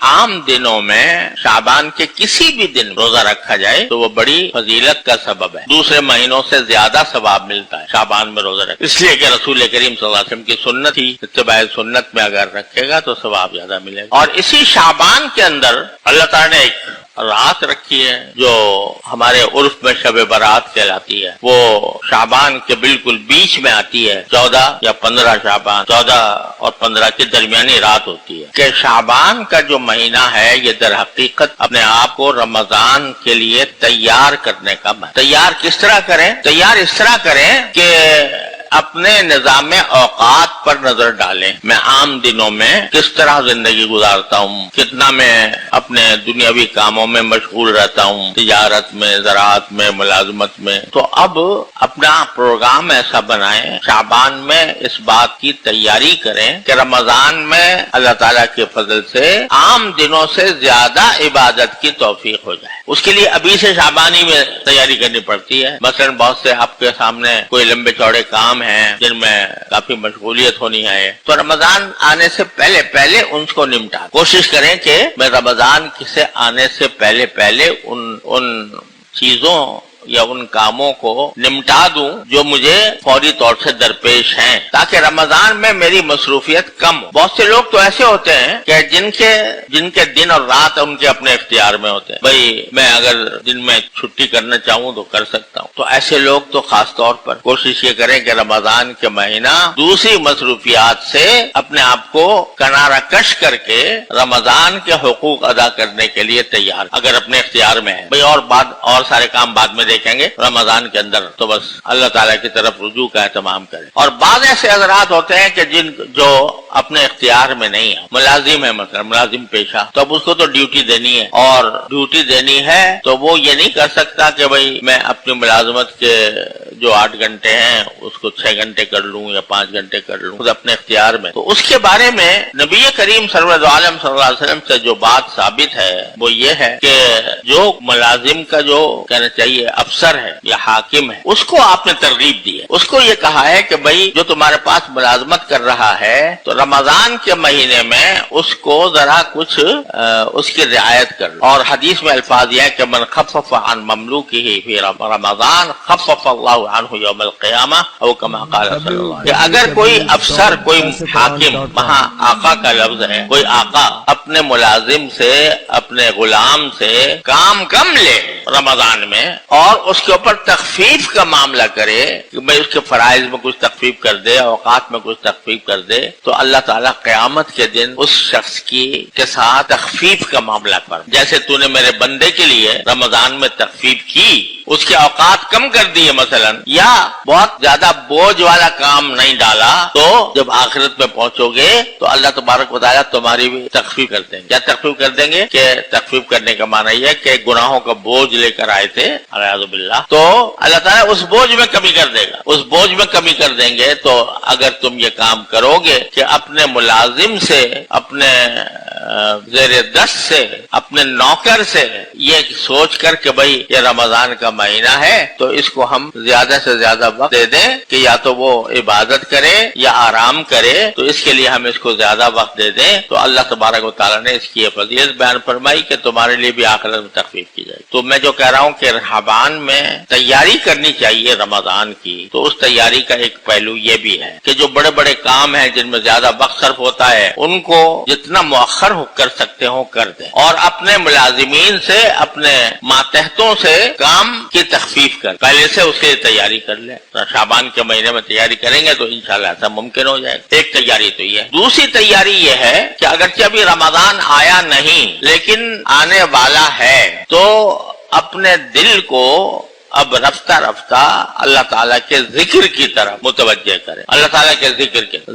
عام دنوں میں شعبان کے کسی بھی دن روزہ رکھا جائے تو وہ بڑی فضیلت کا سبب ہے، دوسرے مہینوں سے زیادہ ثواب ملتا ہے شعبان میں روزہ رکھا، اس لیے کہ رسول کریم صلی اللہ علیہ وسلم کی سنت تھی، اتباع سنت میں اگر رکھے گا تو ثواب زیادہ ملے گا۔ اور اسی شعبان کے اندر اللہ تعالیٰ نے ایک رات رکھی ہے جو ہمارے عرف میں شب برات کہلاتی ہے، وہ شعبان کے بالکل بیچ میں آتی ہے، 14 یا 15 شعبان، 14 اور 15 کے درمیانی رات ہوتی ہے کہ شعبان کا جو مہینہ ہے یہ در حقیقت اپنے آپ کو رمضان کے لیے تیار کرنے کا مہینہ۔ تیار کس طرح کریں؟ تیار اس طرح کریں کہ اپنے نظام اوقات پر نظر ڈالیں، میں عام دنوں میں کس طرح زندگی گزارتا ہوں، کتنا میں اپنے دنیاوی کاموں میں مشغول رہتا ہوں، تجارت میں، زراعت میں، ملازمت میں۔ تو اب اپنا پروگرام ایسا بنائیں، شعبان میں اس بات کی تیاری کریں کہ رمضان میں اللہ تعالیٰ کے فضل سے عام دنوں سے زیادہ عبادت کی توفیق ہو جائے۔ اس کے لیے ابھی سے شعبانی میں تیاری کرنی پڑتی ہے۔ مثلا بہت سے آپ کے سامنے کوئی لمبے چوڑے کام ہیں جن میں کافی مشغولیت ہونی ہے، تو رمضان آنے سے پہلے ان کو نمٹا کوشش کریں کہ میں رمضان سے آنے سے پہلے ان چیزوں یا ان کاموں کو نمٹا دوں جو مجھے فوری طور سے درپیش ہیں، تاکہ رمضان میں میری مصروفیت کم ہو۔ بہت سے لوگ تو ایسے ہوتے ہیں کہ جن کے دن اور رات ان کے اپنے اختیار میں ہوتے ہیں، بھئی میں اگر دن میں چھٹی کرنا چاہوں تو کر سکتا ہوں۔ تو ایسے لوگ تو خاص طور پر کوشش یہ کریں کہ رمضان کے مہینہ دوسری مصروفیات سے اپنے آپ کو کنارہ کش کر کے رمضان کے حقوق ادا کرنے کے لیے تیار، اگر اپنے اختیار میں ہے۔ بھئی اور سارے کام بعد میں دیکھیں گے، رمضان کے اندر تو بس اللہ تعالیٰ کی طرف رجوع کا اہتمام کریں۔ اور بعض ایسے حضرات ہوتے ہیں کہ جو اپنے اختیار میں نہیں ہے، ملازم ہے، مثلا ملازم پیشہ، تو اب اس کو تو ڈیوٹی دینی ہے، اور ڈیوٹی دینی ہے تو وہ یہ نہیں کر سکتا کہ بھئی میں اپنی ملازمت کے جو 8 گھنٹے ہیں اس کو 6 گھنٹے کر لوں یا 5 گھنٹے کر لوں، خود اپنے اختیار میں۔ تو اس کے بارے میں نبی کریم سرور عالم صلی اللہ علیہ وسلم سے جو بات ثابت ہے وہ یہ ہے کہ جو ملازم کا جو کہنا چاہیے افسر ہے یا حاکم ہے، اس کو آپ نے ترغیب دی ہے، اس کو یہ کہا ہے کہ بھئی جو تمہارے پاس ملازمت کر رہا ہے تو رمضان کے مہینے میں اس کو ذرا کچھ اس کی رعایت کر لو۔ اور حدیث میں الفاظ یہ ہے کہ من خفف عن مملوکہ فی رمضان خفف اللہ عنہ یوم القیامہ او کما قال صلی اللہ علیہ وسلم، کہ اگر کوئی افسر، کوئی حاکم، وہاں آقا کا لفظ ہے، کوئی آقا اپنے ملازم سے، اپنے غلام سے کام کم لے رمضان میں اور اس کے اوپر تخفیف کا معاملہ کرے کہ بھئی اس کے فرائض میں کچھ تخفیف کر دے، اوقات میں کچھ تخفیف کر دے، تو اللہ تعالیٰ قیامت کے دن اس شخص کے ساتھ تخفیف کا معاملہ کر، جیسے تو نے میرے بندے کے لیے رمضان میں تخفیف کی، اس کے اوقات کم کر دیے مثلا، یا بہت زیادہ بوجھ والا کام نہیں ڈالا، تو جب آخرت میں پہنچو گے تو اللہ تبارک و تعالیٰ تمہاری بھی تخفیف کر دیں گے۔ کیا تخفیف کر دیں گے؟ کہ تخفیف کرنے کا معنی یہ ہے کہ گناہوں کا بوجھ لے کر آئے تھے اعوذ باللہ، تو اللہ تعالیٰ اس بوجھ میں کمی کر دے گا، اس بوجھ میں کمی کر دیں گے۔ تو اگر تم یہ کام کرو گے کہ اپنے ملازم سے، اپنے زیر دست سے، اپنے نوکر سے یہ سوچ کر کہ بھئی یہ رمضان کا مہینہ ہے تو اس کو ہم زیادہ سے زیادہ وقت دے دیں کہ یا تو وہ عبادت کرے یا آرام کرے، تو اس کے لیے ہم اس کو زیادہ وقت دے دیں، تو اللہ تبارک و تعالیٰ نے اس کی یہ فضیلت بیان فرمائی کہ تمہارے لیے بھی آخرت میں تخفیف کی جائے۔ تو میں جو کہہ رہا ہوں کہ شعبان میں تیاری کرنی چاہیے رمضان کی، تو اس تیاری کا ایک پہلو یہ بھی ہے کہ جو بڑے بڑے کام ہیں جن میں زیادہ وقت صرف ہوتا ہے ان کو جتنا مؤخر کر سکتے ہوں کر دیں، اور اپنے ملازمین سے، اپنے ماتحتوں سے کام کی تخفیف کر پہلے سے اس کی تیاری کر لیں۔ شعبان کے مہینے میں تیاری کریں گے تو انشاءاللہ ایسا ممکن ہو جائے گا۔ ایک تیاری تو یہ ہے۔ دوسری تیاری یہ ہے کہ اگرچہ ابھی رمضان آیا نہیں لیکن آنے والا ہے، تو اپنے دل کو اب رفتہ رفتہ اللہ تعالیٰ کے ذکر کی طرف متوجہ کریں۔ اللہ تعالیٰ کے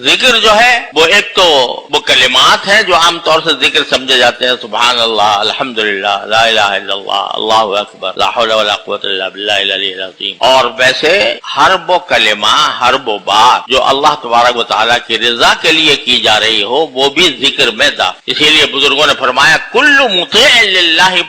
ذکر جو ہے وہ ایک تو وہ کلمات ہیں جو عام طور سے ذکر سمجھے جاتے ہیں، سبحان اللہ، الحمدللہ، لا الہ الا اللہ، اللہ اکبر، لا حول ولا قوت الا باللہ العلی العظیم۔ اور ویسے ہر وہ کلمہ، ہر وہ بات جو اللہ تبارک و تعالیٰ کی رضا کے لیے کی جا رہی ہو وہ بھی ذکر میں داخل۔ اسی لیے بزرگوں نے فرمایا کل مطیع للہ